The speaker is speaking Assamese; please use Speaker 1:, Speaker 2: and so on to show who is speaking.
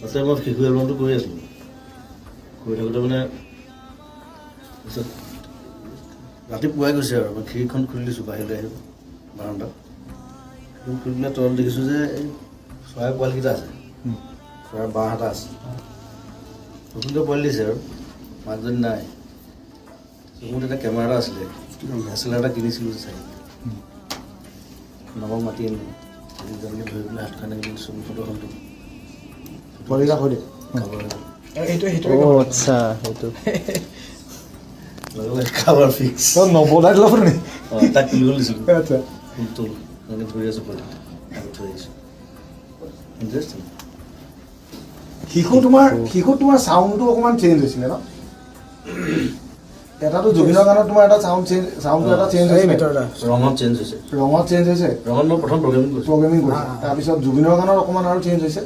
Speaker 1: তাতে মই শিশু এলবামটো কৰি আছিলোঁ কৰি থাকোঁতে মানে তাৰপিছত ৰাতিপুৱাই গৈছে আৰু মই খিৰিকীখন খুলি দিছোঁ বাহিৰলৈ আহিব বাৰান্দাত খুলি দিলে তলত দেখিছোঁ যে এই চৰাই পোৱালিকেইটা আছে চৰাই বাঁহ এটা আছে নতুনকৈ পোৱালি দিছে আৰু মাকজনী নাই মোৰ এটা কেমেৰা এটা আছিলে এছেলাৰ এটা কিনিছিলোঁ যে চাই নৱক মাতি আনিলোঁ তেনেকৈ ধৰি পেলাই হাত খানে চকু ফটোখনটো
Speaker 2: আচ্ছা সেইটো
Speaker 1: খাবাৰ ফিক্স
Speaker 3: নবনাই দিলা নি
Speaker 1: অঁ তাক তুলিবলৈ দিছিলোঁ
Speaker 3: আচ্ছা
Speaker 1: ফুলটো এনেকৈ ধৰি আছোঁ পোৱালি আগত থৈ আহিছোঁ ইণ্টাৰেষ্টিং
Speaker 3: শিশু তোমাৰ চাউণ্ডটো অকণমান চেঞ্জ হৈছিলে ন এটাতো জুবিনৰ গানত তোমাৰ এটা চাউণ্ডটো এটা চেঞ্জ হৈছিলে
Speaker 1: ৰঙত চেঞ্জ হৈছে
Speaker 3: ৰঙত চেঞ্জ হৈছে
Speaker 1: ৰঙত মই প্ৰথম প্ৰগ্ৰেমিং কৰিছোঁ
Speaker 3: প্ৰগ্ৰেমিং কৰিছে তাৰপিছত জুবিনৰ গানত অকণমান আৰু চেঞ্জ হৈছে